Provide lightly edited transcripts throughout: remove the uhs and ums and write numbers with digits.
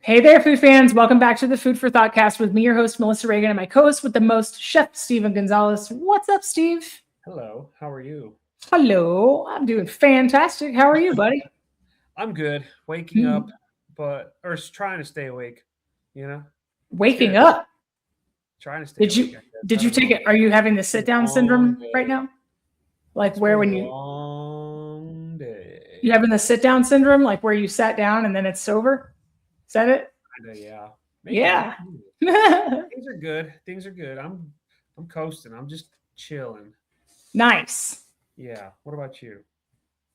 Hey there, food fans. Welcome back to the Food for Thoughtcast with me, your host, Melissa Reagan, and my co-host with the most, Chef Steven Gonzalez. What's up, Steve? Hello, how are you? Hello. I'm doing fantastic. How are you, buddy? I'm good. Waking Hmm. up, trying to stay awake. You know, it's Waking good. up. Trying to stay Did awake. you I guess. did I you don't take know. it? Are you having the It's been sit a down long syndrome right day. now? Like It's where been a when long you day. having the sit down syndrome, like where you sat down and then it's over? Is that it? Kinda, yeah. Maybe. Yeah. Things are good. Things are good. I'm coasting. I'm just chilling. Nice. Yeah. What about you?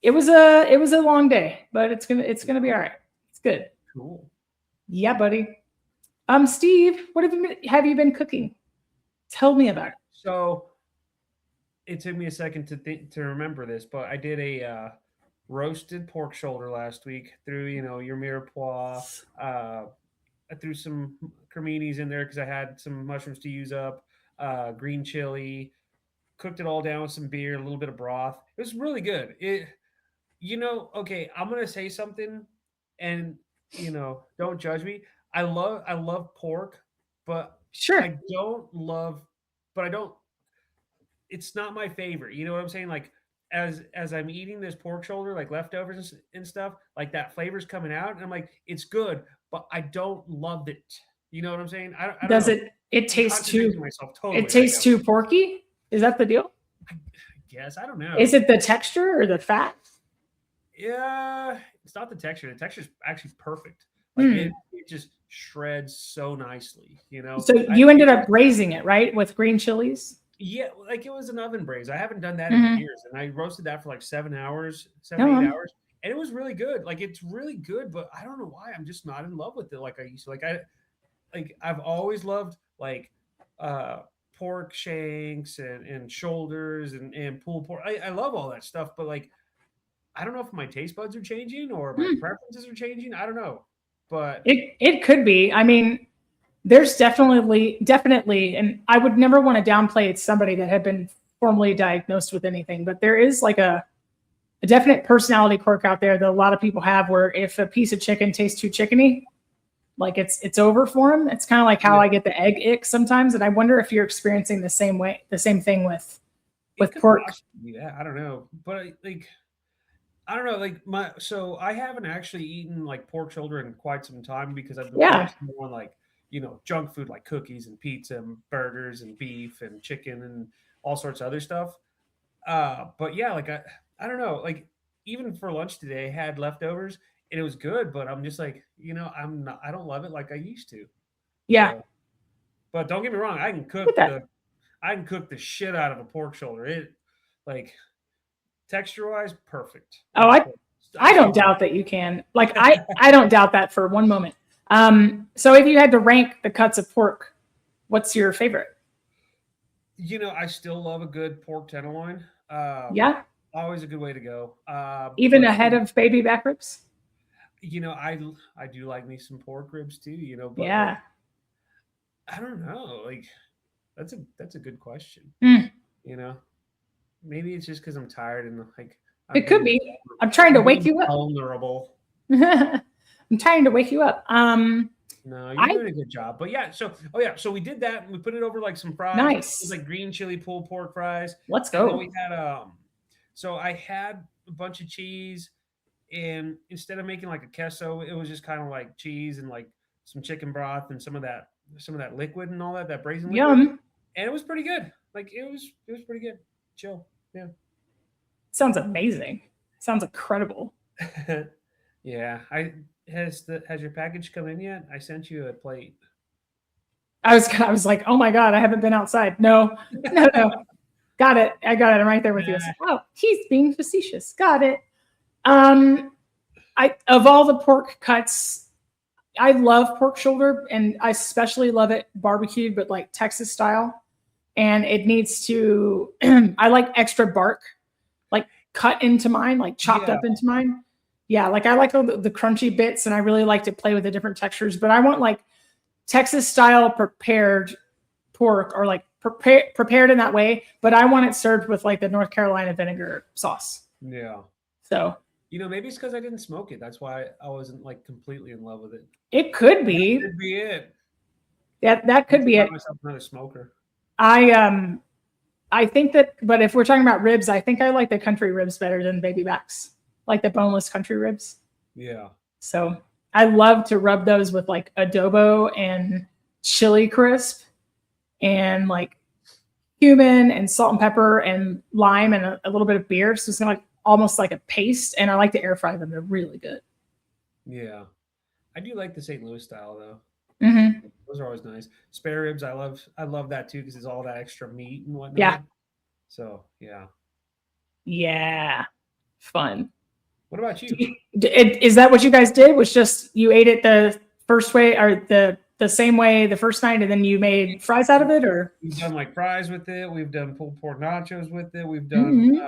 It was a long day, but it's gonna be Yeah. all right. It's good. Cool. Yeah, buddy. Steve, what have you been cooking? Tell me about it. So it took me a second to remember this, but I did a roasted pork shoulder last week through your mirepoix. Uh, I threw some creminis in there because I had some mushrooms to use up. Green chili, cooked it all down with some beer, a little bit of broth. It was really good. Okay, I'm gonna say something, and don't judge me. I love pork, but Sure. I don't love, but I don't it's not my favorite. You know what I'm saying? Like as I'm eating this pork shoulder, like leftovers and stuff, like that flavor's coming out, and I'm like, it's good, but I don't love it. You know what I'm saying? I don't Does know. it I'm taste contradicting too myself it totally right tastes now. too porky? Is that the deal? I guess I don't Is know. it the texture or the fat? Yeah, it's not the texture. The texture's actually perfect. Like Hmm. it just shreds so nicely. So you ended up braising it, right? With green chilies? Yeah, like it was an oven braise. I haven't done that in Mm-hmm. years, and I roasted that for like 7 hours, seven, No. 8 hours, and it was really good. Like it's really good, but I don't know why I'm just not in love with it like I used to. I've always loved like uh pork shanks and shoulders and pulled pork. I love all that stuff, but like I don't know if my taste buds are changing or my Hmm. preferences are changing. I don't know, but It could be. I mean, there's definitely, and I would never want to downplay somebody that had been formally diagnosed with anything, but there is like a definite personality quirk out there that a lot of people have where if a piece of chicken tastes too chickeny, like it's over for them. It's kind of like how yeah, I get the egg ick sometimes, and I wonder if you're experiencing the same thing it with could pork. possibly be that. I don't know, but I don't know, like I haven't actually eaten like pork shoulder in quite some time because I've been Yeah. focusing more on like, junk food like cookies and pizza and burgers and beef and chicken and all sorts of other stuff. But yeah, like I don't know, like even for lunch today I had leftovers and it was good, but I'm just like, I don't love it like I used to. Yeah. So, but don't get me wrong, I get that. I can cook the shit out of a pork shoulder. It like texture wise, perfect. Oh, Like I I still don't love doubt that you can. Like I don't doubt that for one moment. So if you had to rank the cuts of pork, what's your favorite? I still love a good pork tenderloin. Yeah, Always a good way to go. even But ahead of baby back ribs. I do like me some pork ribs too. But like Yeah. I don't know. Like that's a good question. Mm, You know, maybe it's just because I'm tired and like I'm it could being be. I'm trying to I'm wake being you up. vulnerable. I'm trying to wake you up. No, you're I doing a good job. But yeah, so we did that and we put it over like some fries. It was Nice. like green chili pulled pork fries. Let's And then go. we had so I had a bunch of cheese and instead of making like a queso, it was just kind of like cheese and like some chicken broth and some of that liquid and all that braising liquid. Yum. And it was pretty good. Like it was pretty good. Chill. Yeah. Sounds amazing. Sounds incredible. Yeah. Has your package come in yet? I sent you a plate. I was like, oh my god, I haven't been outside. No, no, no. Got it. I got it. I'm right there with you. I said, oh, he's being facetious. Got it. Um, I of all the pork cuts, I love pork shoulder, and I especially love it barbecued, but like Texas style. And it needs to. I like extra bark, like cut into mine, like chopped Yeah. up into mine. Yeah, like I like the crunchy bits, and I really like to play with the different textures. But I want like Texas style prepared pork, or like prepared in that way. But I want it served with like the North Carolina vinegar sauce. Yeah. So Maybe it's because I didn't smoke it. That's why I wasn't like completely in love with it. It could That be. could be it. That I could need to be buy it. myself another smoker. I think that, but if we're talking about ribs, I think I like the country ribs better than baby backs, like the boneless country ribs. Yeah. So I love to rub those with like adobo and chili crisp and like cumin and salt and pepper and lime and a little bit of beer. So it's kind of like almost like a paste. And I like to air fry them. They're really good. Yeah. I do like the St. Louis style though. Mm-hmm. Those are always nice. Spare ribs, I love that too because it's all that extra meat and whatnot. Yeah. So yeah. Yeah. Fun. What about you? Is that what you guys did? Was just you ate it the first way or the same way the first night, and then you made fries out of it, or We've done like fries with it. We've done pulled pork nachos with it. We've done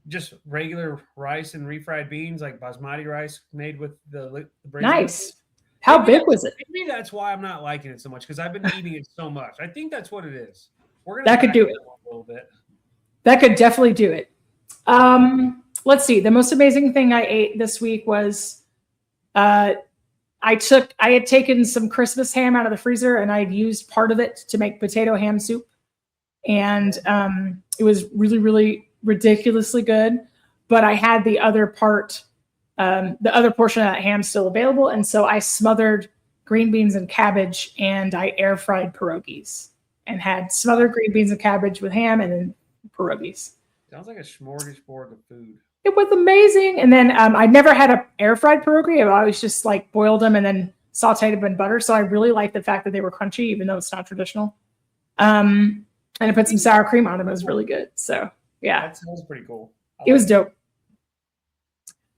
just regular rice and refried beans, like basmati rice made with the braised nice. liquid. How big was it? Maybe that's why I'm not liking it so much because I've been eating it so much. I think that's what it is. We're gonna That could do it. a little bit. That could definitely do it. Let's see. The most amazing thing I ate this week was I had taken some Christmas ham out of the freezer and I'd used part of it to make potato ham soup. And it was really, really ridiculously good. But I had the other portion of that ham still available. And so I smothered green beans and cabbage and I air fried pierogies and had smothered green beans and cabbage with ham and then pierogies. Sounds like a smorgasbord of food. It was amazing. And then I never had an air fried pierogi. I always just like boiled them and then sauteed them in butter. So I really like the fact that they were crunchy, even though it's not traditional. And I put some sour cream on them. It was really good. So yeah, that sounds pretty cool. It was dope.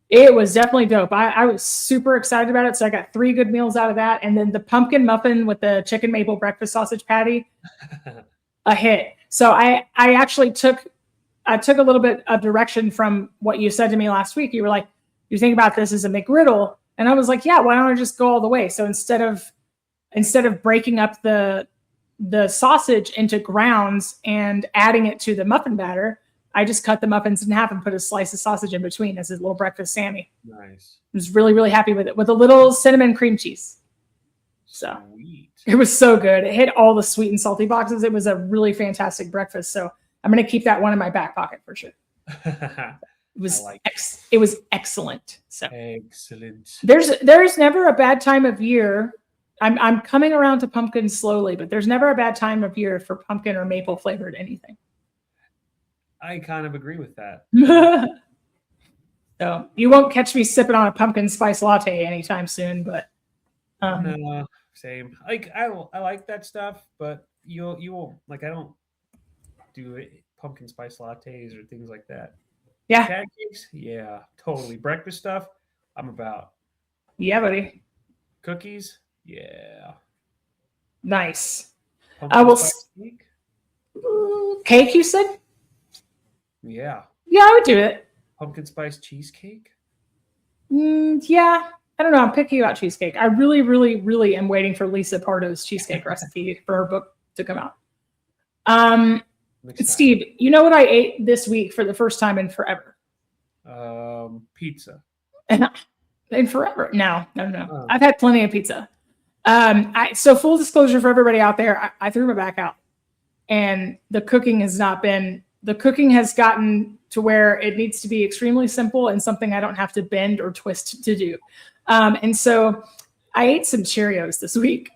It was definitely dope. I was super excited about it. So I got 3 good meals out of that. And then the pumpkin muffin with the chicken maple breakfast sausage patty, a hit. So I actually took a little bit of direction from what you said to me last week. You were like, you think about this as a McGriddle. And I was like, yeah, why don't I just go all the way? So instead of breaking up the sausage into grounds and adding it to the muffin batter, I just cut the muffins in half and put a slice of sausage in between as a little breakfast Sammy. Nice. I was really, really happy with it, with a little cinnamon cream cheese. So Sweet. It was so good. It hit all the sweet and salty boxes. It was a really fantastic breakfast. So I'm going to keep that one in my back pocket for sure. It was it was excellent. So excellent. There's never a bad time of year. I'm coming around to pumpkin slowly, but there's never a bad time of year for pumpkin or maple flavored anything. I kind of agree with that. So you won't catch me sipping on a pumpkin spice latte anytime soon, but no, same. Like I like that stuff, but you won't like. I don't do it, pumpkin spice lattes or things like that. Yeah, pancakes. Yeah, totally. Breakfast stuff. I'm about. Yeah, buddy. Cookies. Yeah. Nice. Pumpkin I will. Cake? Cake, you said? Yeah. Yeah, I would do it. Pumpkin spice cheesecake? Yeah. I don't know. I'm picky about cheesecake. I really, really, really am waiting for Lisa Pardo's cheesecake recipe for her book to come out. Steve, you know what I ate this week for the first time in forever? Pizza. In forever? No. I've had plenty of pizza. So full disclosure for everybody out there, I threw my back out, and the cooking has gotten to where it needs to be extremely simple and something I don't have to bend or twist to do. And so I ate some Cheerios this week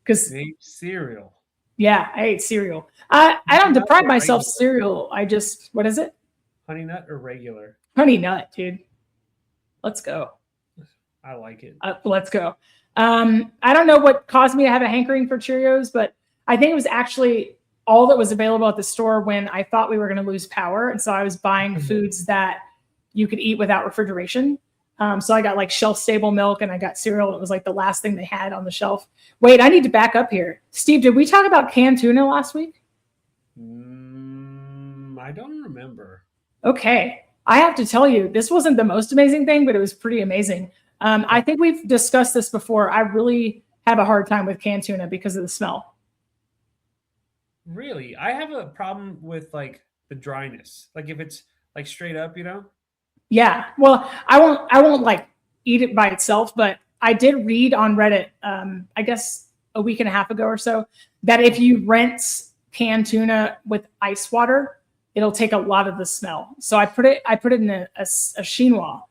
because cereal. Yeah, I ate cereal. I don't deprive myself of cereal. What is it? Honey Nut or regular? Honey Nut, dude. Let's go. I like it. Let's go. I don't know what caused me to have a hankering for Cheerios, but I think it was actually all that was available at the store when I thought we were going to lose power. And so I was buying foods that you could eat without refrigeration. So I got like shelf stable milk and I got cereal. It was like the last thing they had on the shelf. Wait, I need to back up here. Steve, did we talk about canned tuna last week? I don't remember. Okay. I have to tell you, this wasn't the most amazing thing, but it was pretty amazing. I think we've discussed this before. I really have a hard time with canned tuna because of the smell. Really? I have a problem with like the dryness. Like if it's like straight up, Yeah. Well, I won't like eat it by itself, but I did read on Reddit, I guess a week and a half ago or so, that if you rinse canned tuna with ice water, it'll take a lot of the smell. So I put it in a chinois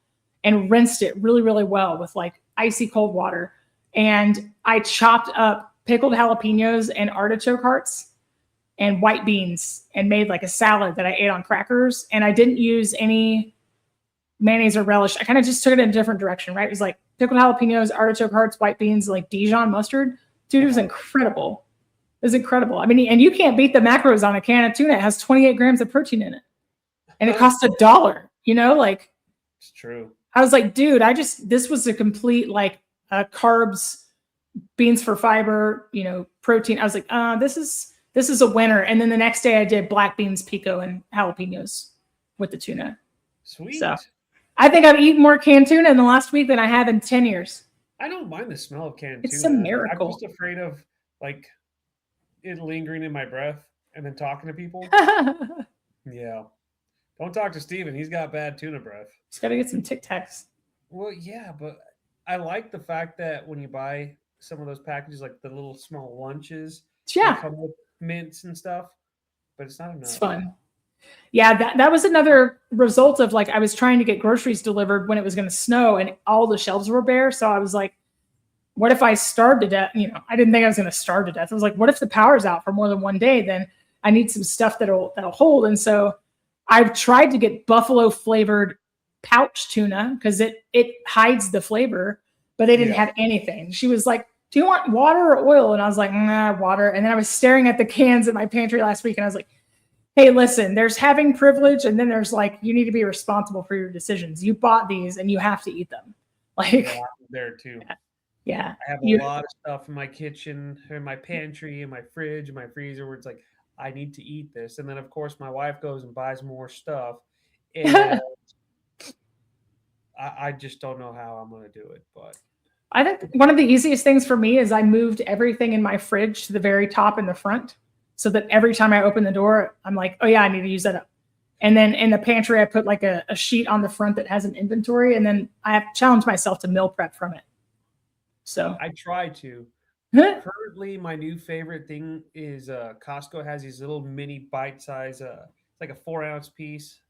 and rinsed it really, really well with like icy cold water. And I chopped up pickled jalapenos and artichoke hearts and white beans and made like a salad that I ate on crackers. And I didn't use any mayonnaise or relish. I kind of just took it in a different direction, right? It was like pickled jalapenos, artichoke hearts, white beans, like Dijon mustard. Dude, it was incredible. It was incredible. I mean, and you can't beat the macros on a can of tuna. It has 28 grams of protein in it. And it costs $1, like It's true. I was like, dude, this was a complete like carbs, beans for fiber, protein. I was like, this is a winner. And then the next day I did black beans, pico, and jalapenos with the tuna. Sweet. So I think I've eaten more canned tuna in the last week than I have in 10 years. I don't mind the smell of canned It's tuna. a miracle. I'm just afraid of like it lingering in my breath and then talking to people. Yeah. Don't talk to Steven. He's got bad tuna breath. Just got to get some Tic Tacs. Well, yeah, but I like the fact that when you buy some of those packages, like the little small lunches, they Yeah, come with mints and stuff, but it's not enough. it's fun. Yeah, that was another result of like I was trying to get groceries delivered when it was going to snow and all the shelves were bare. So I was like, what if I starved to death? I didn't think I was going to starve to death. I was like, what if the power's out for more than one day? Then I need some stuff that'll hold. And so I've tried to get buffalo flavored pouch tuna because it hides the flavor, but they didn't have anything. She was like, do you want water or oil? And I was like, nah, water. And then I was staring at the cans in my pantry last week and I was like, hey, listen, there's having privilege and then there's like, you need to be responsible for your decisions. You bought these and you have to eat them. Like, Yeah, I'm there too. yeah. I have a lot of stuff in my kitchen, in my pantry, in my fridge, in my freezer where it's like, I need to eat this. And then, of course, my wife goes and buys more stuff. And I just don't know how I'm going to do it. But I think one of the easiest things for me is I moved everything in my fridge to the very top in the front so that every time I open the door, I'm like, oh, yeah, I need to use that up. And then in the pantry, I put like a sheet on the front that has an inventory. And then I have challenged myself to meal prep from it. So I try to. Currently, my new favorite thing is Costco has these little mini bite size, it's like a 4-ounce piece,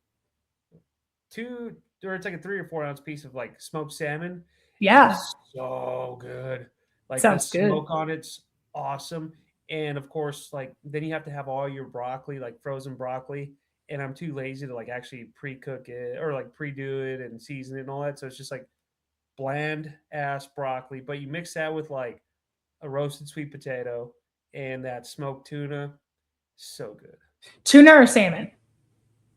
it's like a 3 or 4-ounce piece of like smoked salmon. yeah, It's so good. Like sounds the good. smoke on it's awesome. And of course, like then you have to have all your broccoli, like frozen broccoli. And I'm too lazy to like actually pre-cook it or like pre-do it and season it and all that. So it's just like bland ass broccoli. But you mix that with like a roasted sweet potato and that smoked tuna. So good. Tuna or salmon?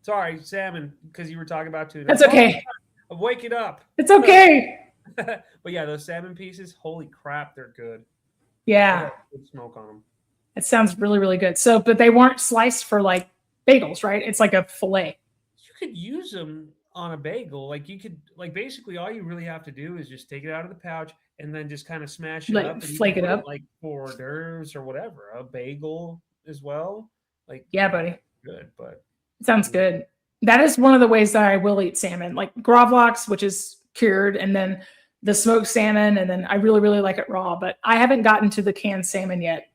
Sorry, salmon, because you were talking about tuna. That's okay. I'm waking up. It's okay. But yeah, those salmon pieces, holy crap, they're good. Yeah, Good smoke on them. it sounds really, really good. So, but they weren't sliced for like bagels, right? It's like a fillet. You could use them on a bagel. Like you could, like basically all you really have to do is just take it out of the pouch and then just kind of smash it Like, up. And flake you it can put up. like hors d'oeuvres or whatever, a bagel as well. Like, Yeah, buddy. good, but Sounds good. That is one of the ways that I will eat salmon, like gravlax, which is cured, and then the smoked salmon, and then I really, really like it raw. But I haven't gotten to the canned salmon yet.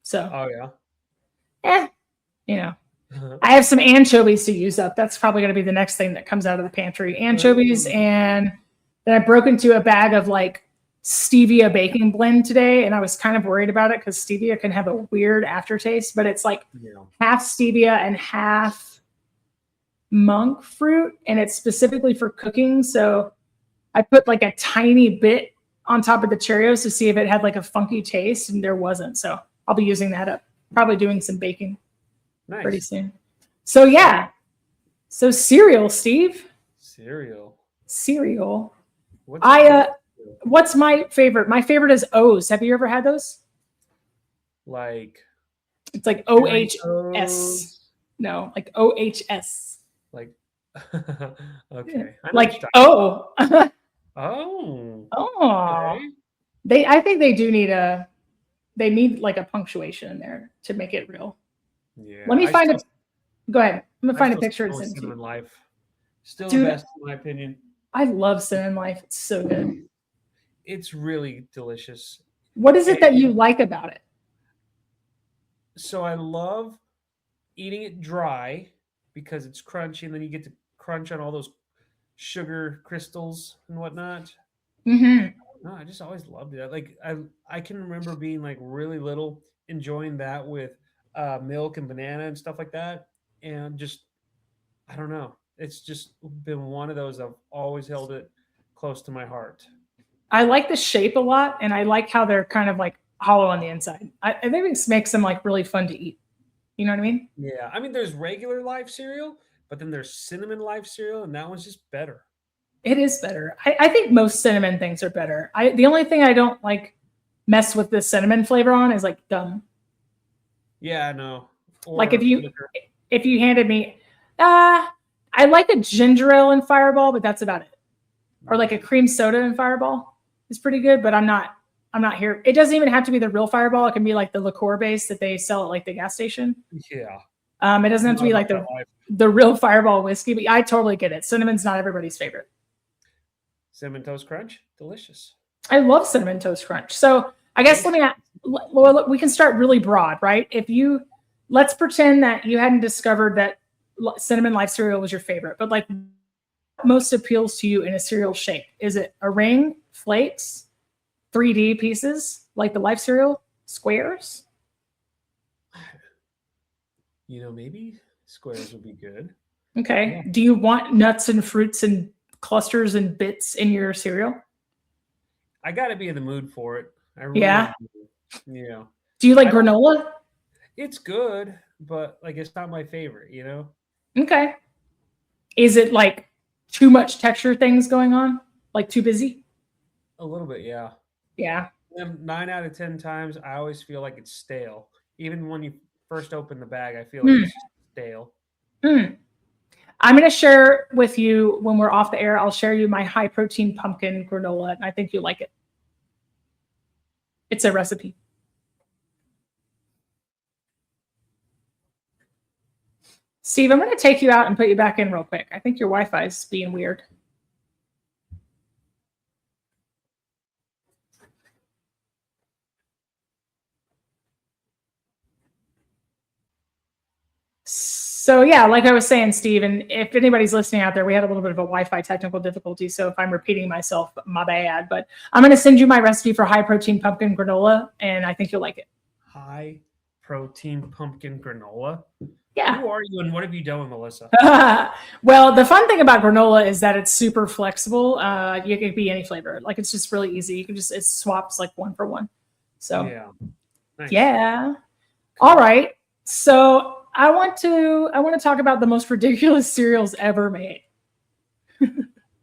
So, oh yeah. I have some anchovies to use up. That's probably going to be the next thing that comes out of the pantry. Anchovies, and then I broke into a bag of like stevia baking blend today, and I was kind of worried about it because stevia can have a weird aftertaste, but it's like Yeah. half stevia and half monk fruit, and it's specifically for cooking. So I put like a tiny bit on top of the Cheerios to see if it had like a funky taste, and there wasn't. So I'll be using that up, probably doing some baking Nice. pretty soon. So yeah. So cereal, Steve. Cereal. Cereal. What's What's my favorite? My favorite is O's. Have you ever had those? like It's like OHS. Doritos? No, like OHS. Like okay. I know what Like you're talking- oh. Oh. Oh. Okay. I think they do need they need like a punctuation in there to make it real. Yeah. Let me I find still- it. Go ahead. I'm gonna I find a still picture. stick And with send it to you. Cinnamon Life. Still Dude. the best in my opinion. I love Cinnamon Life. It's so good. It's really delicious. What is it that you like about it? So I love eating it dry because it's crunchy, and then you get to crunch on all those sugar crystals and whatnot. Mm-hmm. No, I just always loved it. Like I can remember being like really little, enjoying that with milk and banana and stuff like that, and just I don't know. It's just been one of those I've always held it close to my heart. I like the shape a lot, and I like how they're kind of like hollow on the inside. I think it makes them like really fun to eat. You know what I mean? Yeah, I mean, there's regular life cereal, but then there's cinnamon life cereal, and that one's just better. It is better. I think most cinnamon things are better. The only thing I don't like mess with the cinnamon flavor on is like gum. Yeah, I know. Like Or liquor. if you handed me, I like a ginger ale in Fireball, but that's about it. Or like a cream soda in Fireball is pretty good, but I'm not here. It doesn't even have to be the real Fireball. It can be like the liqueur base that they sell at like the gas station. Yeah. It doesn't have to be like the real Fireball whiskey, but I totally get it. Cinnamon's not everybody's favorite. Cinnamon Toast Crunch, delicious. I love Cinnamon Toast Crunch. So I guess we can start really broad, right? Let's pretend that you hadn't discovered that Cinnamon Life cereal was your favorite, but like most appeals to you in a cereal shape? Is it a ring, flakes, 3D pieces like the Life cereal, squares? Maybe squares would be good. Okay. Yeah. Do you want nuts and fruits and clusters and bits in your cereal? I got to be in the mood for it. I really Yeah. do. Yeah. Do you like granola? It's good, but like it's not my favorite, Okay. Is it like too much texture things going on? Like too busy? A little bit, yeah. Yeah. And 9 out of 10 times, I always feel like it's stale. Even when you first open the bag, I feel like it's just stale. I'm going to share with you when we're off the air. I'll share you my high protein pumpkin granola, and I think you'll like it. It's a recipe. Steve, I'm going to take you out and put you back in real quick. I think your Wi-Fi is being weird. So yeah, like I was saying, Steve, and if anybody's listening out there, we had a little bit of a Wi-Fi technical difficulty. So if I'm repeating myself, my bad. But I'm going to send you my recipe for high protein pumpkin granola, and I think you'll like it. High protein pumpkin granola? Yeah. Who are you and what have you done with Melissa? Well, the fun thing about granola is that it's super flexible. You can be any flavor. Like it's just really easy. It swaps like one for one. So yeah. Nice. Yeah. All right. So I want to talk about the most ridiculous cereals ever made.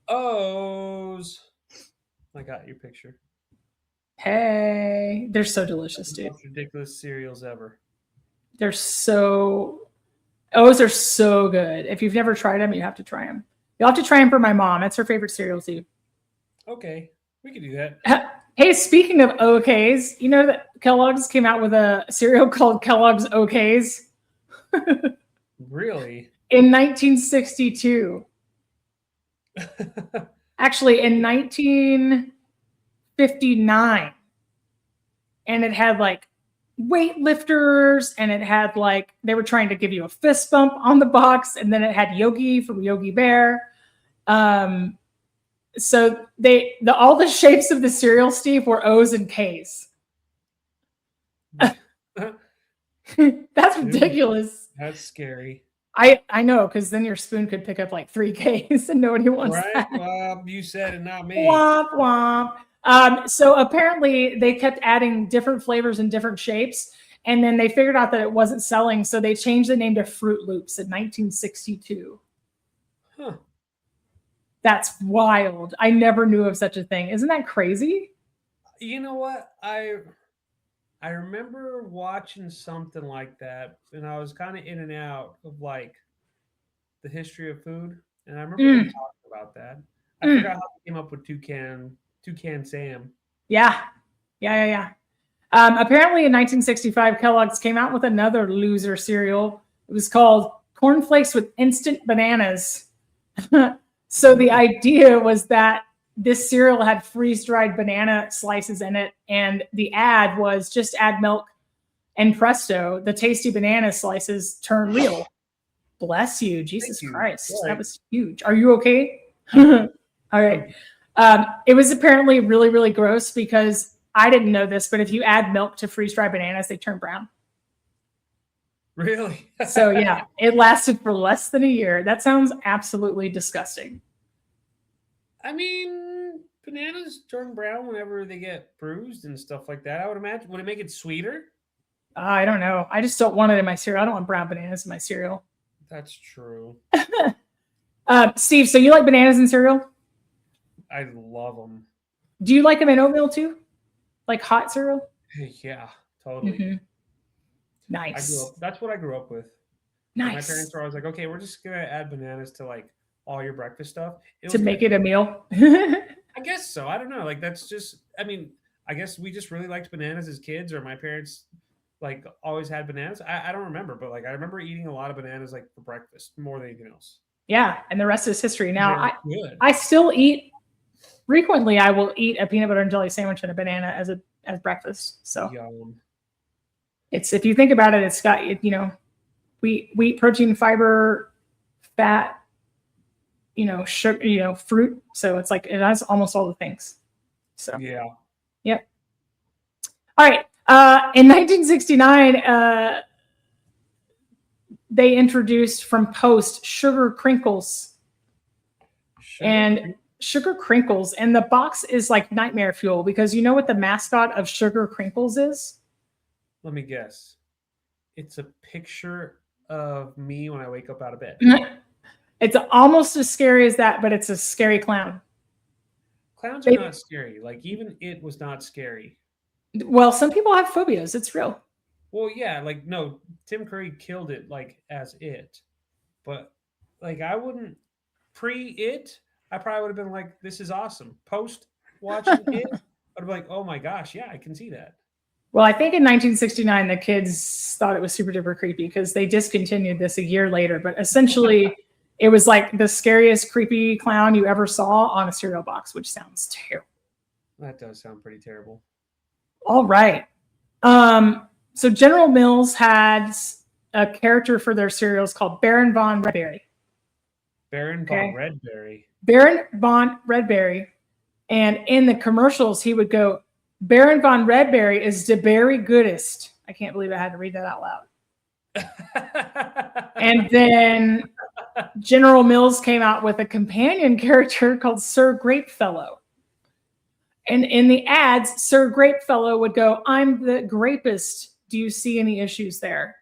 O's. I got your picture. Hey, they're so delicious, dude. Most ridiculous cereals ever. O's are so good. If you've never tried them, you have to try them. You'll have to try them for my mom. That's her favorite cereal too. Okay, we can do that. Hey, speaking of OKs, you know that Kellogg's came out with a cereal called Kellogg's OKs? Really? In 1962. Actually, in 1959. And it had like weightlifters, and it had like, they were trying to give you a fist bump on the box, and then it had Yogi from Yogi Bear. So all the shapes of the cereal, Steve, were O's and K's. That's ridiculous. That's scary. I know, because then your spoon could pick up like 3 Ks and nobody wants that. Well, you said it, not me. Womp womp. So apparently they kept adding different flavors and different shapes, and then they figured out that it wasn't selling, so they changed the name to Fruit Loops in 1962. Huh. That's wild. I never knew of such a thing. Isn't that crazy? You know what? I remember watching something like that, and I was kind of in and out of like the history of food, and I remember them talking about that. I forgot how they came up with Toucan Sam. Yeah. Apparently in 1965, Kellogg's came out with another loser cereal. It was called Cornflakes with Instant Bananas. So the idea was that this cereal had freeze-dried banana slices in it, and the ad was just add milk, and presto, the tasty banana slices turn real. Bless you, Jesus you. Christ. Right. That was huge. Are you okay? All right. It was apparently really, really gross because I didn't know this, but if you add milk to freeze-dried bananas, they turn brown. Really? So yeah, it lasted for less than a year. That sounds absolutely disgusting. I mean, bananas turn brown whenever they get bruised and stuff like that. I would imagine. Would it make it sweeter? I don't know. I just don't want it in my cereal. I don't want brown bananas in my cereal. That's true. Steve, so you like bananas in cereal? I love them. Do you like them in oatmeal too? Like hot cereal? Yeah, totally. Mhm. Nice. That's what I grew up with. My Nice. parents were always like, "Okay, we're just gonna add bananas to like all your breakfast stuff To make it a meal. I guess so. I don't know. Like that's just. I mean, I guess we just really liked bananas as kids, or my parents like always had bananas. I don't remember, but like I remember eating a lot of bananas like for breakfast more than anything else. Yeah, and the rest is history. Now Good. I still eat frequently. I will eat a peanut butter and jelly sandwich and a banana as breakfast. So Yum. it's, if you think about it, it's got, you know, wheat, protein, fiber, fat, you know, sugar, you know, fruit. So it's like it has almost all the things. So Yeah. Yep. All right. In 1969, they introduced from Post Sugar Crinkles. Sugar Crinkles, and the box is like nightmare fuel because you know what the mascot of Sugar Crinkles is? Let me guess. It's a picture of me when I wake up out of bed. It's almost as scary as that, but it's a scary clown. Clowns are not scary. Like even it was not scary. Well, some people have phobias. It's real. Well, yeah, like no, Tim Curry killed it like as it, but like I wouldn't pre it. I probably would have been like, "This is awesome." Post watching it, I'd be like, "Oh my gosh, yeah, I can see that." Well, I think in 1969 the kids thought it was super duper creepy because they discontinued this a year later. But essentially, it was like the scariest creepy clown you ever saw on a cereal box, which sounds terrible. That does sound pretty terrible. All right. So General Mills had a character for their cereals called Baron von Redberry. Baron von Redberry. Baron von Redberry. And in the commercials, he would go, Baron von Redberry is the very goodest. I can't believe I had to read that out loud. And then General Mills came out with a companion character called Sir Grapefellow. And in the ads, Sir Grapefellow would go, I'm the grapist. Do you see any issues there?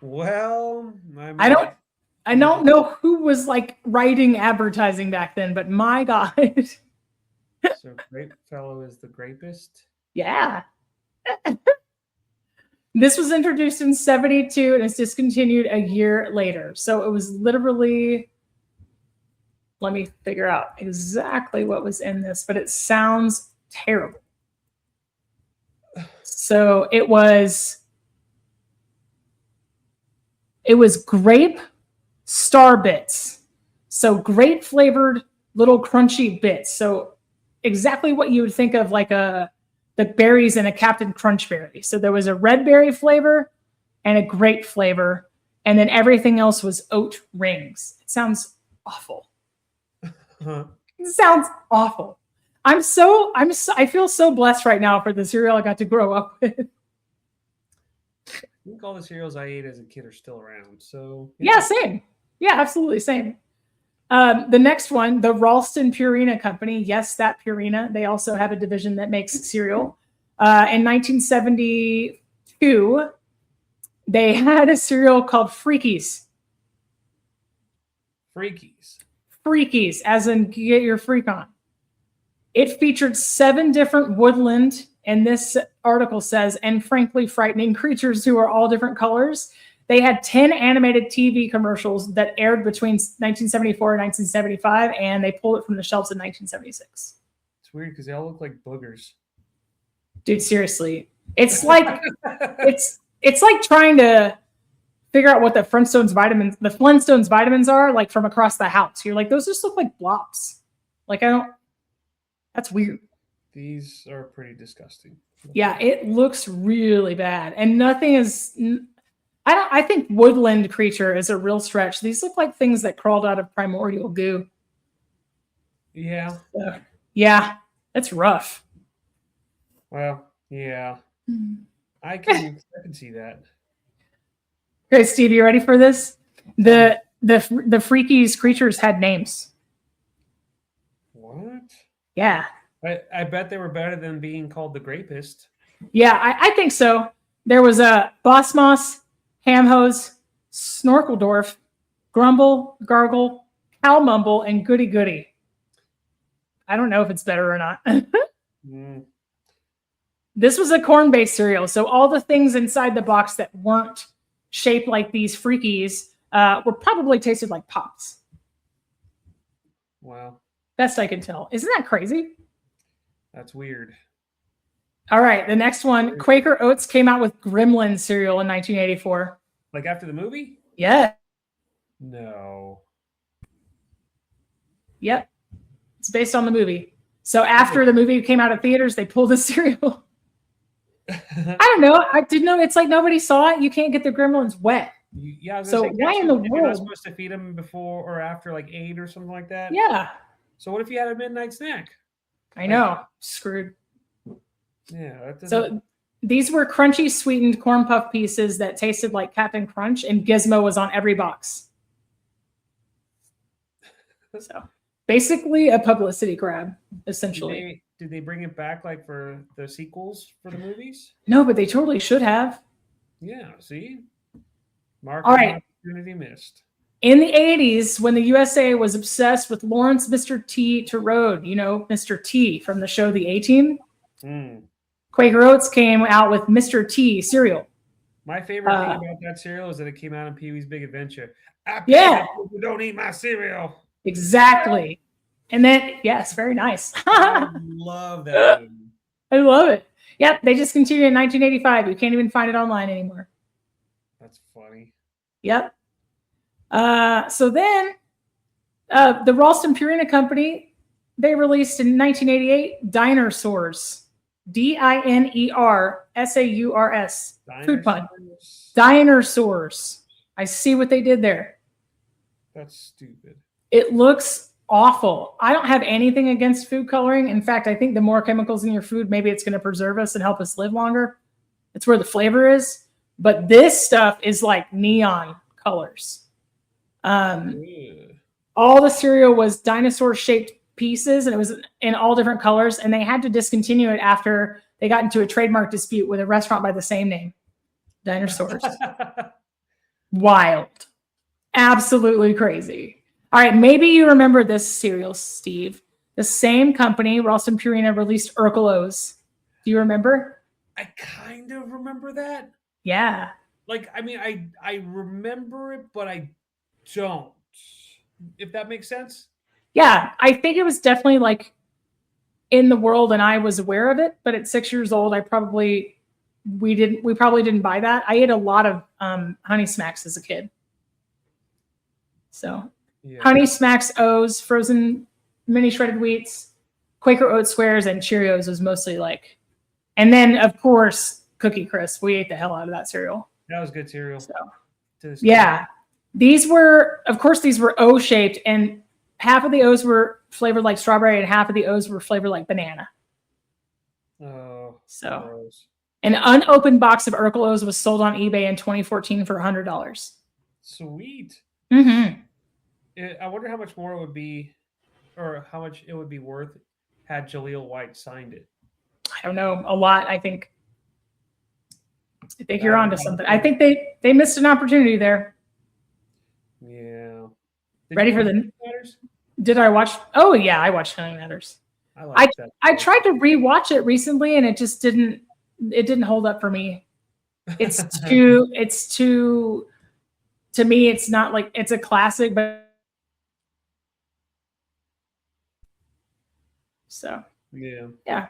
Well, I don't know who was like writing advertising back then, but my God. So Grapefellow is the grapist? Yeah. This was introduced in 1972 and it's discontinued a year later. So it was literally, let me figure out exactly what was in this, but it sounds terrible. So it was grape star bits. So grape flavored little crunchy bits. So exactly what you would think of like the berries in a Captain Crunch berry. So there was a red berry flavor and a grape flavor, and then everything else was oat rings. It sounds awful. It sounds awful. I feel so blessed right now for the cereal I got to grow up with. I think all the cereals I ate as a kid are still around. So yeah, same. Yeah, absolutely same. The next one, the Ralston Purina Company. Yes, that Purina. They also have a division that makes cereal. In 1972, they had a cereal called Freakies. Freakies, as in get your freak on. It featured 7 different woodland, and this article says, and frankly frightening creatures who are all different colors. They had 10 animated TV commercials that aired between 1974 and 1975, and they pulled it from the shelves in 1976. It's weird because they all look like boogers. Dude, seriously. It's like it's like trying to figure out what the Flintstones vitamins are, like from across the house. You're like, those just look like blobs. Like, that's weird. These are pretty disgusting. Yeah, it looks really bad. And nothing is, I think woodland creature is a real stretch. These look like things that crawled out of primordial goo. Yeah. Yeah, that's rough. Well, yeah. I can see that. Okay, Steve, you ready for this? The Freakies creatures had names. What? Yeah. I bet they were better than being called the Grapist. Yeah, I think so. There was a Boss Moss, Hamhose, Snorkeldorf, Grumble, Gargle, Cow Mumble, and Goody Goody. I don't know if it's better or not. This was a corn-based cereal, so all the things inside the box that weren't shaped like these Freakies were probably tasted like Pops. Wow. Best I can tell. Isn't that crazy? That's weird. All right, the next one. Quaker Oats came out with Gremlin cereal in 1984. Like after the movie? Yeah. No. Yep. It's based on the movie. So after the movie came out of theaters, they pulled the cereal. I don't know. I didn't know. It's like nobody saw it. You can't get the Gremlins wet. Yeah. So why in the You're not world? supposed to feed them before or after like 8 or something like that? Yeah. So what if you had a midnight snack? I know. Screwed. Yeah. So these were crunchy sweetened corn puff pieces that tasted like Captain Crunch, and Gizmo was on every box. So basically a publicity grab, essentially. Did they bring it back like for the sequels for the movies? No, but they totally should have. Yeah, see? Market All right. opportunity missed. In the 80s, when the USA was obsessed with Lawrence Mr. T. Terode, you know, Mr. T from the show The A-Team, Quaker Oats came out with Mr. T cereal. My favorite thing about that cereal is that it came out in Pee-wee's Big Adventure. Yeah. You don't eat my cereal. Exactly. And then, yes, very nice. I love that movie. I love it. Yep, they just continued in 1985. You can't even find it online anymore. That's funny. Yep. So then the Ralston Purina Company, they released in 1988 Dinosaurs. Dinersaurs. Food pun. Dinosaurs. I see what they did there. That's stupid. It looks awful. I don't have anything against food coloring. In fact, I think the more chemicals in your food, maybe it's going to preserve us and help us live longer. It's where the flavor is. But this stuff is like neon colors. All the cereal was dinosaur-shaped pieces, and it was in all different colors, and they had to discontinue it after they got into a trademark dispute with a restaurant by the same name. Dinosaurs. Wild. Absolutely crazy. All right, maybe you remember this cereal, Steve. The same company, Ralston Purina, released Urkelos. Do you remember? I kind of remember that. Yeah. Like, I mean, I remember it, but I don't. If that makes sense? Yeah, I think it was definitely like in the world, and I was aware of it. But at 6 years old, we probably didn't buy that. I ate a lot of Honey Smacks as a kid. So yeah. Honey Smacks, O's, frozen mini shredded wheats, Quaker Oat squares, and Cheerios was mostly like. And then of course Cookie Crisp. We ate the hell out of that cereal. That was good cereal. So yeah, these were O shaped, and half of the O's were flavored like strawberry, and half of the O's were flavored like banana. Oh, so gross. An unopened box of Urkelos was sold on eBay in 2014 for $100. Sweet. Mm-hmm. I wonder how much more it would be, or how much it would be worth had Jaleel White signed it. I don't know. A lot, I think. I think you're onto something. I think they missed an opportunity there. Yeah. Ready for the Matters? Did I watch? Oh yeah, I watched Family Matters. I tried to rewatch it recently, and it just didn't hold up for me. It's too to me, it's not like it's a classic, but so yeah.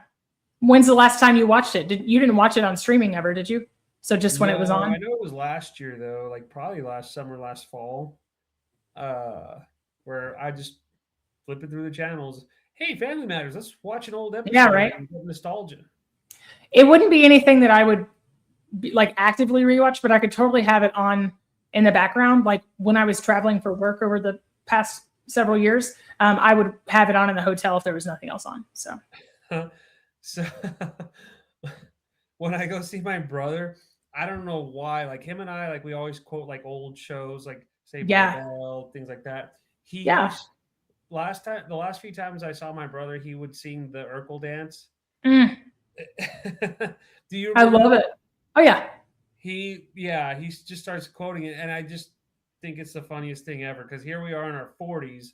When's the last time you watched it? You didn't watch it on streaming ever, did you? So just when it was No, on. I know it was last year though, like probably last summer, last fall, uh, where I just flipping through the channels. Hey, Family Matters, let's watch an old Yeah, episode right. and get nostalgia. It wouldn't be anything that I would like actively rewatch, but I could totally have it on in the background. Like when I was traveling for work over the past several years, I would have it on in the hotel if there was nothing else on. So So when I go see my brother, I don't know why, like him and I, like we always quote like old shows, like Saved by the yeah, Bell, things like that. yeah. He's the last few times I saw my brother, he would sing the Urkel dance. Mm, Do you I remember love that? it. Oh yeah, He just starts quoting it, and I just think it's the funniest thing ever because here we are in our 40s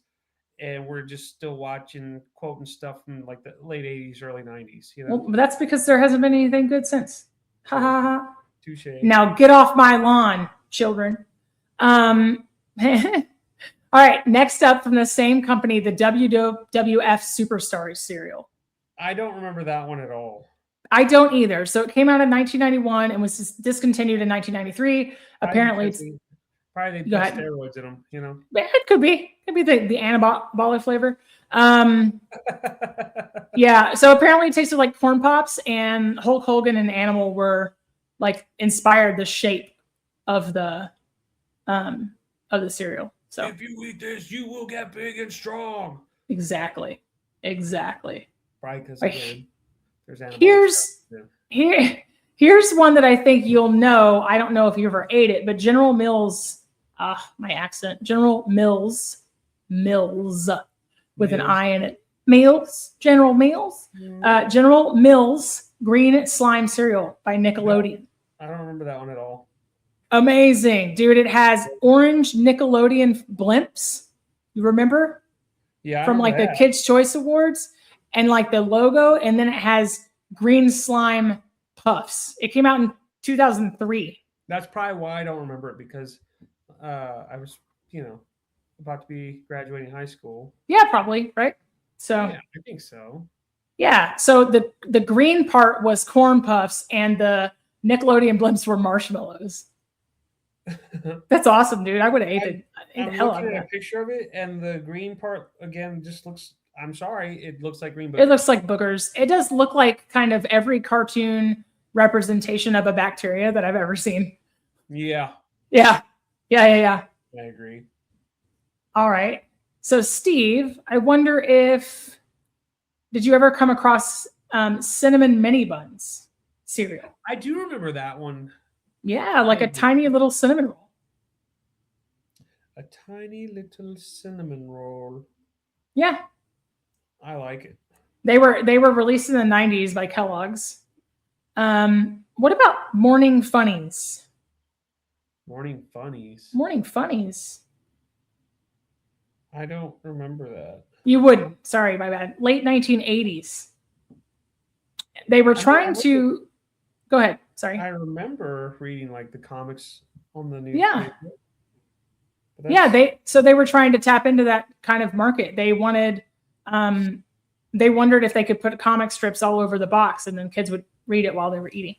and we're just still watching quoting stuff from like the late 80s, early 90s, you well, know? that's because there hasn't been anything good since. Ha True. ha ha. Touche. Now get off my lawn, children. All right, next up from the same company, the WWF Superstars cereal. I don't remember that one at all. I don't either. So it came out in 1991 and was discontinued in 1993. Apparently, it's, Probably they go put ahead. steroids in them, you know? It could be the anabolic flavor. Yeah. So apparently, it tasted like corn pops, and Hulk Hogan and Animal were like inspired the shape of the cereal. So if you eat this, you will get big and strong. exactly. Probably because Like, again, there's anabolic Here's stuff, yeah. here's one that I think you'll know. I don't know if you ever ate it, but General Mills, my accent, General Mills with an Mills. I in it. General Mills, General Mills green slime cereal by Nickelodeon. I don't remember that one at all. Amazing, dude. It has orange Nickelodeon blimps. You remember? Yeah, I From like remember the that. Kids Choice Awards and like the logo, and then it has green slime puffs. It came out in 2003. That's probably why I don't remember it because I was, about to be graduating high school. Yeah, probably, right? So Yeah, I think so. yeah. So the green part was corn puffs and the Nickelodeon blimps were marshmallows. That's awesome, dude. I would have ate the I'm hell out looking of at a it. picture of it, and the green part again just looks. I'm sorry, it looks like green. It looks like boogers. It does look like kind of every cartoon representation of a bacteria that I've ever seen. Yeah, Yeah. I agree. All right. So, Steve, I wonder did you ever come across cinnamon mini buns cereal? I do remember that one. Yeah, like a tiny little cinnamon roll. A tiny little cinnamon roll. Yeah, I like it. they were released in the 90s by Kellogg's. What about Morning Funnies? Morning Funnies. Morning Funnies. I don't remember that. You wouldn't. Sorry, my bad. Late 1980s. They were trying to. Go ahead. Sorry. I remember reading like the comics on the news. Yeah. But Yeah, they were trying to tap into that kind of market. They wanted, they wondered if they could put comic strips all over the box, and then kids would read it while they were eating.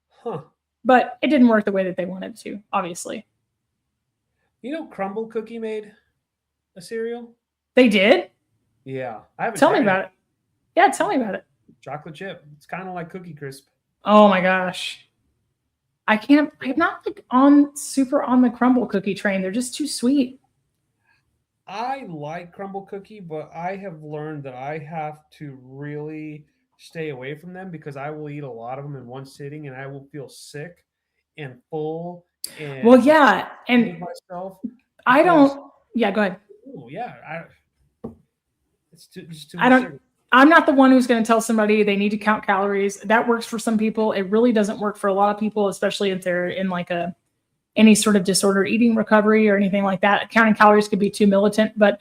Huh. But it didn't work the way that they wanted to, obviously. You know, Crumble Cookie made a cereal. They did? Yeah, I haven't. Tell me about it. Yeah, tell me about it. Chocolate chip. It's kind of like Cookie Crisp. Oh my gosh. I'm not like super on the crumble cookie train. They're just too sweet. I like Crumble Cookie, but I have learned that I have to really stay away from them because I will eat a lot of them in one sitting and I will feel sick and full. And Well, yeah, and myself. I don't. Yeah, go ahead. Oh yeah, it's just too I much don't. sugar. I'm not the one who's going to tell somebody they need to count calories. That works for some people. It really doesn't work for a lot of people, especially if they're in like any sort of disordered eating recovery or anything like that. Counting calories could be too militant. But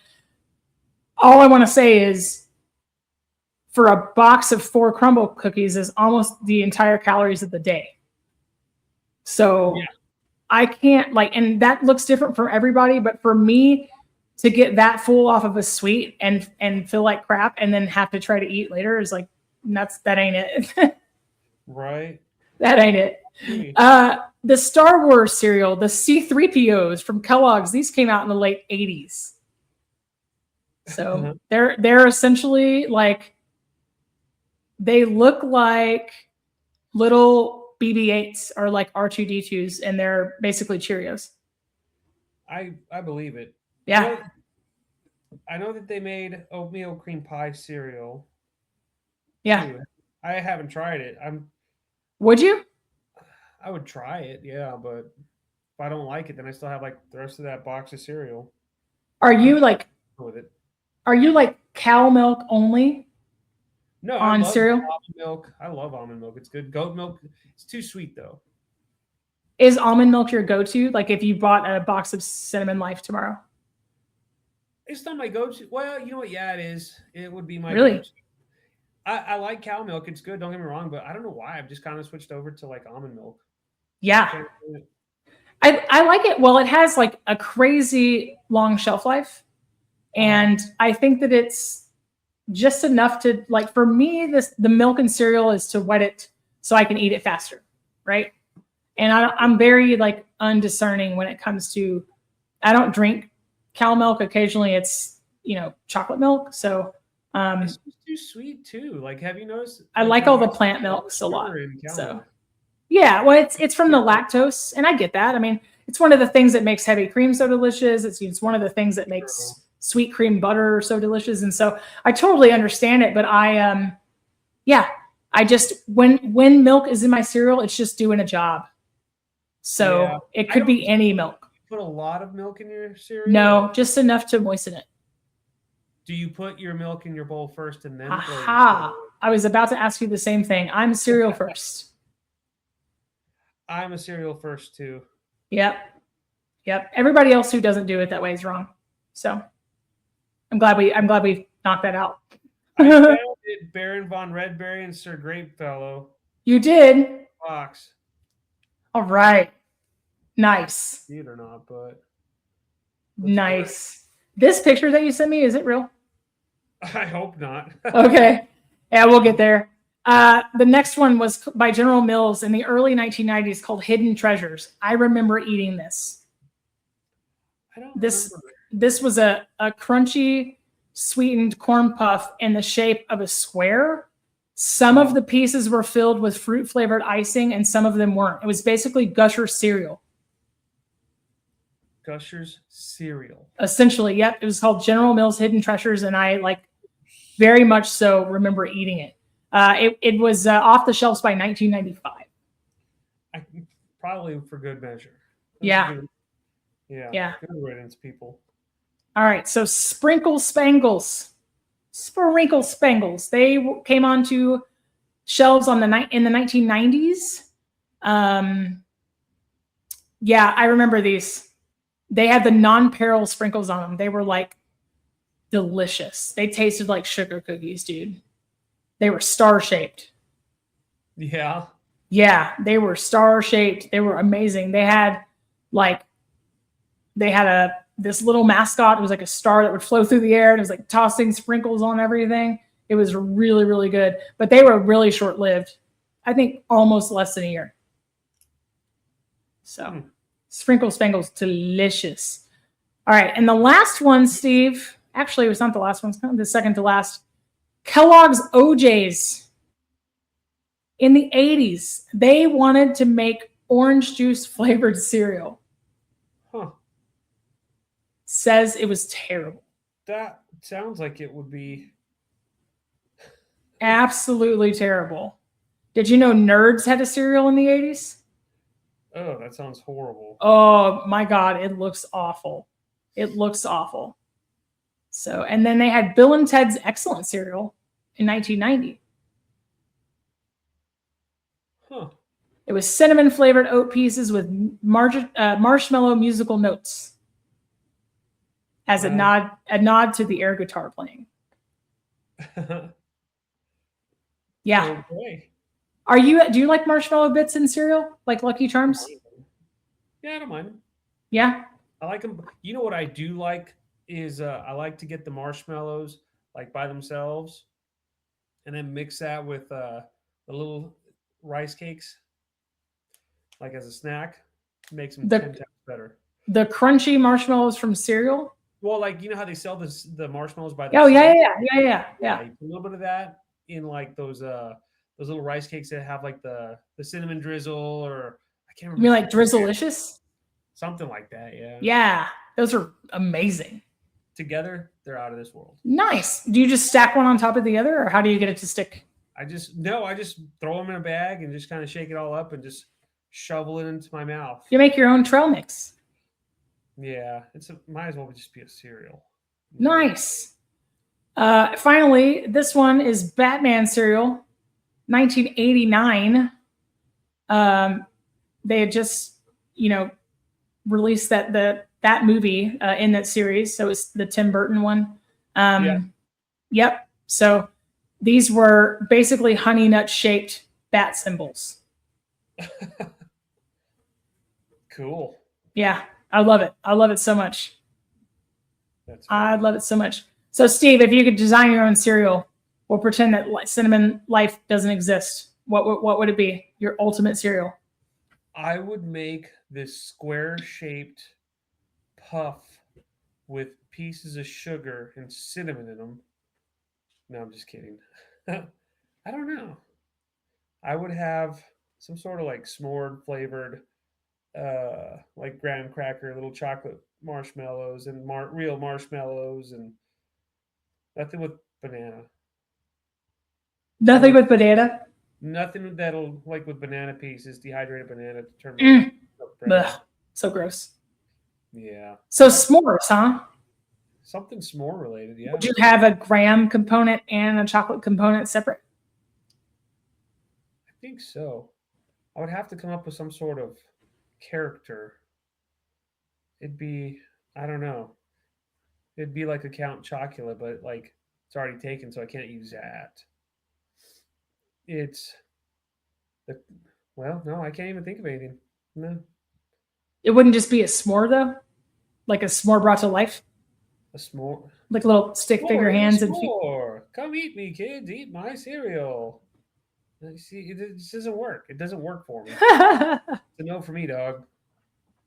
all I want to say is for a box of 4 crumble cookies is almost the entire calories of the day. So yeah. I can't and that looks different for everybody. But for me, to get that full off of a sweet and feel like crap and then have to try to eat later is like that ain't it. Right. That ain't it. Me. The Star Wars cereal, the C3POs from Kellogg's, these came out in the late 80s. So they're essentially like, they look like little BB-8s or like R2D2s, and they're basically Cheerios. I believe it. Yeah. I know that they made oatmeal cream pie cereal. Yeah. Too. I haven't tried it. Would you? I would try it, yeah, but if I don't like it, then I still have like the rest of that box of cereal Are you like with it. cow milk only No, I on love cereal? almond milk. I love almond milk. It's good. Goat milk, it's too sweet though. Is almond milk your go-to? Like if you bought a box of Cinnamon Life tomorrow? It's not my go-to. Well, you know what? Yeah, it is. It would be my Really? go-to. I like cow milk. It's good. Don't get me wrong, but I don't know why. I've just kind of switched over to like almond milk. Yeah. I like it. Well, it has like a crazy long shelf life. And I think that it's just enough to, like, for me, the milk and cereal is to wet it so I can eat it faster. Right. And I'm very like undiscerning when it comes to, I don't drink cow milk. Occasionally it's, chocolate milk. So it's too sweet too. Like, have you noticed? I like all the plant milks a lot. So milk. yeah, well, it's from the lactose, and I get that. I mean, it's one of the things that makes heavy cream so delicious. It's one of the things that makes sweet cream butter so delicious, and so I totally understand it. But I just when milk is in my cereal, it's just doing a job. So it could be any milk. You put a lot of milk in your cereal? No, just enough to moisten it. Do you put your milk in your bowl first and then? Aha! I was about to ask you the same thing. I'm cereal first. I'm a cereal first too. Yep. Everybody else who doesn't do it that way is wrong. So I'm glad we knocked that out. I found it, Baron von Redberry and Sir Grapefellow. You did? Box. All right. Nice. See it or not, but nice. This picture that you sent me, is it real? I hope not. Okay. Yeah, we'll get there. The next one was by General Mills in the early 1990s called Hidden Treasures. I remember eating this. I don't this remember. This was a crunchy, sweetened corn puff in the shape of a square. Some of the pieces were filled with fruit-flavored icing, and some of them weren't. It was basically Gushers cereal. Gushers cereal. Essentially, yep. It was called General Mills Hidden Treasures, and I very much so remember eating it. It was off the shelves by 1995. Probably for good measure. Yeah. Good riddance, people. All right, so Sprinkle Spangles. They came onto shelves in the 1990s. Yeah, I remember these. They had the non-peril sprinkles on them. They were like delicious. They tasted like sugar cookies, dude. They were star-shaped. Yeah. Yeah, they were star-shaped. They were amazing. They had this little mascot. It was like a star that would flow through the air, and it was like tossing sprinkles on everything. It was really, really good. But they were really short-lived. I think almost less than a year. So Sprinkle Spangles, delicious. All right, and the last one, Steve, actually it was not the last one, it's kind of the second to last. Kellogg's OJs. In the 80s, they wanted to make orange juice flavored cereal. Huh. Says it was terrible. That sounds like it would be absolutely terrible. Did you know Nerds had a cereal in the 80s? Oh, that sounds horrible. Oh my God, it looks awful. It looks awful. So, and then they had Bill and Ted's Excellent cereal in 1990. Huh. It was cinnamon flavored oat pieces with marshmallow musical notes. As a nod to the air guitar playing. Yeah. Okay. Do you like marshmallow bits in cereal? Like Lucky Charms? Yeah, I don't mind them. Yeah. I like them. You know what I do like is I like to get the marshmallows like by themselves and then mix that with the little rice cakes. like as a snack, makes them The 10 times better. the crunchy marshmallows from cereal. Well, like you know how they sell the marshmallows by Oh yeah, themselves. yeah, yeah, yeah, yeah, Yeah, yeah. you put a little bit of that in like those little rice cakes that have like the cinnamon drizzle, or I can't You remember mean the like name. Drizzleicious? Something like that. Yeah, Yeah, those are amazing. together they're out of this world. Nice. Do you just stack one on top of the other, or how do you get it to stick? I just throw them in a bag and just kind of shake it all up and just shovel it into my mouth. You make your own trail mix. Yeah, might as well just be a cereal. You know? Nice. Finally, this one is Batman cereal, 1989. They had just, released that movie in that series. So it's the Tim Burton one. Yeah. Yep. So these were basically honey nut shaped bat symbols. Cool. Yeah, I love it. I love it so much. That's I funny. love it so much. So, Steve, if you could design your own cereal, we'll pretend that cinnamon life doesn't exist. What would it be? Your ultimate cereal? I would make this square-shaped puff with pieces of sugar and cinnamon in them. No, I'm just kidding. I don't know. I would have some sort of like s'more flavored, like graham cracker, little chocolate marshmallows, and real marshmallows, and nothing with banana. Nothing with banana. Nothing that'll like with banana pieces, dehydrated banana to turn Mm. bread. Ugh, so gross. Yeah. So s'mores, huh? Something s'more related, yeah. Would you have a graham component and a chocolate component separate? I think so. I would have to come up with some sort of character. It'd be, I don't know. It'd be like a Count Chocula, but like it's already taken, so I can't use that. It's the well, no, I can't even think of anything. No, It wouldn't just be a s'more though, like a s'more brought to life, a s'more. like little stick figure S'more is a hands and feet. s'more. Come eat me, kids. Eat my cereal. See, it just doesn't work. It doesn't work for me. It's a no for me, dog.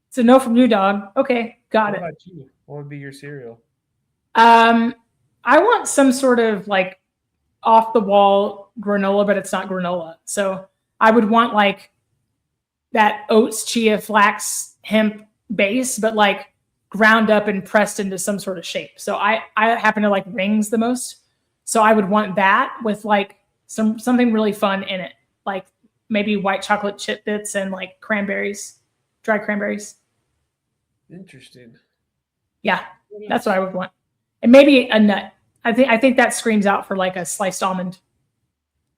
It's a no from you, dog. Okay, got What it. about you? What would be your cereal? I want some sort of like off the wall granola, but it's not granola. So I would want like that oats, chia, flax, hemp base, but like ground up and pressed into some sort of shape. So I happen to like rings the most. So I would want that with like something really fun in it, like maybe white chocolate chip bits and like cranberries, dry cranberries. Interesting. Yeah, that's what I would want. And maybe a nut. I think that screams out for like a sliced almond.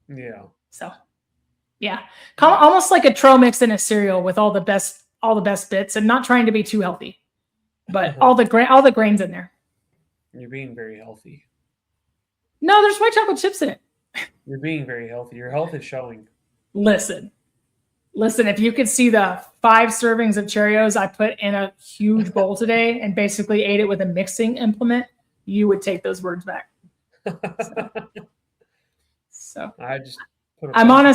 Yeah. So, yeah, almost like a trail mix in a cereal with all the best bits, and not trying to be too healthy, but all the grains in there. You're being very healthy. No, there's white chocolate chips in it. You're being very healthy. Your health is showing. Listen. If you could see the 5 servings of Cheerios I put in a huge bowl today and basically ate it with a mixing implement, you would take those words back. So I just I'm on a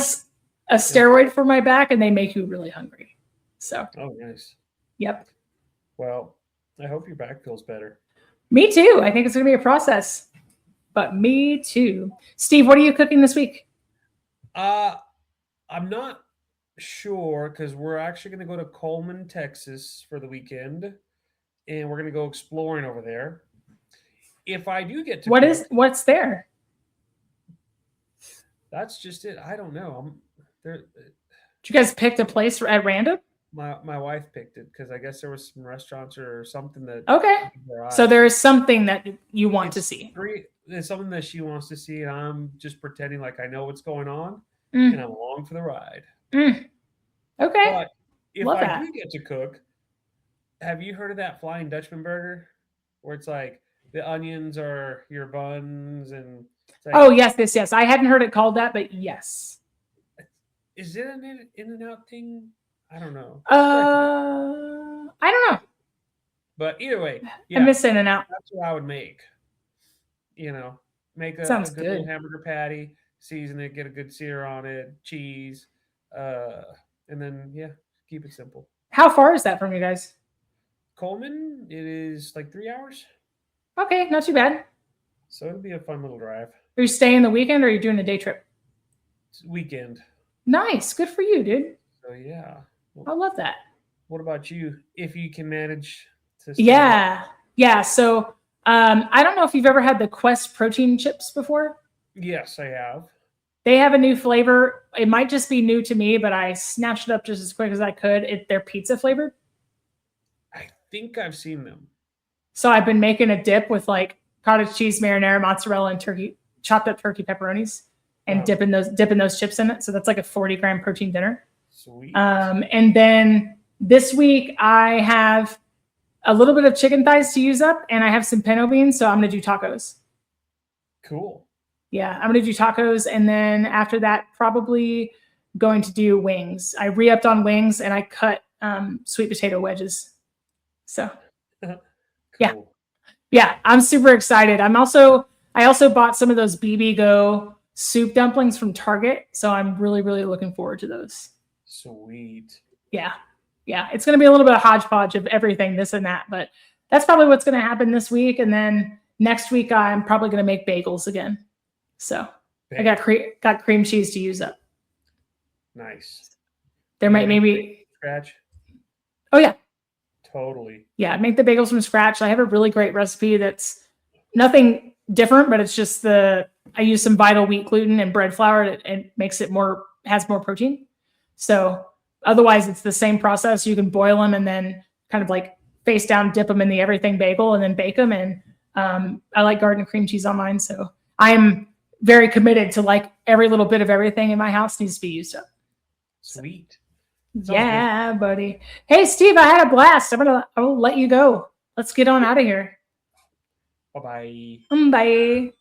steroid for my back, and they make you really hungry. So. Oh, nice. Yep. Well, I hope your back feels better. Me too. I think it's going to be a process, but me too. Steve, what are you cooking this week? I'm not sure because we're actually going to go to Coleman, Texas for the weekend, and we're going to go exploring over there. If I do get to what's there? That's just it. I don't know. Did you guys pick a place at random? My wife picked it because I guess there was some restaurants or something that. Okay. So there is something that you want to see. It's something that she wants to see, and I'm just pretending like I know what's going on, and I'm along for the ride. Okay. But if I do get to cook, have you heard of that Flying Dutchman burger, where it's like the onions are your buns and? Like, oh yes. I hadn't heard it called that, but yes. Is it an In-N-Out thing? I don't know. I don't know. But either way, yeah, I miss In-N-Out. That's what I would make. Make a good little hamburger patty, season it, get a good sear on it, cheese, and then Keep it simple. How far is that from you guys? Coleman, it is like 3 hours. Okay, not too bad. So it'll be a fun little drive. Are you staying the weekend or are you doing a day trip? It's weekend. Nice. Good for you, dude. So yeah. I love that. What about you? If you can manage to stay Yeah. Yeah. So I don't know if you've ever had the Quest protein chips before. Yes, I have. They have a new flavor. It might just be new to me, but I snatched it up just as quick as I could. They're pizza flavored. I think I've seen them. So I've been making a dip with like cottage cheese, marinara, mozzarella, and turkey, chopped up turkey pepperonis, and Wow. dipping those chips in it. So that's like a 40-gram protein dinner. Sweet. And then this week I have a little bit of chicken thighs to use up, and I have some pinto beans, so I'm gonna do tacos. Cool. Yeah, I'm gonna do tacos, and then after that, probably going to do wings. I re-upped on wings, and I cut sweet potato wedges. So Cool. yeah, I'm super excited. I also bought some of those BB Go soup dumplings from Target, so I'm really, really looking forward to those. Sweet. Yeah, it's going to be a little bit of hodgepodge of everything, this and that, but that's probably what's going to happen this week. And then next week, I'm probably going to make bagels again. So I got cream cheese to use up. Nice. There might maybe Scratch. Oh yeah, Totally. yeah. Make the bagels from scratch. I have a really great recipe that's nothing different, but it's just I use some Vital wheat gluten and bread flour. It makes it has more protein. So otherwise, it's the same process. You can boil them and then kind of like face down, dip them in the everything bagel, and then bake them. And I like garden cream cheese on mine, so I'm very committed to like every little bit of everything in my house needs to be used up. Sweet. Yeah, buddy. Hey, Steve, I had a blast. I will let you go. Let's get on out of here. Bye-bye. Bye.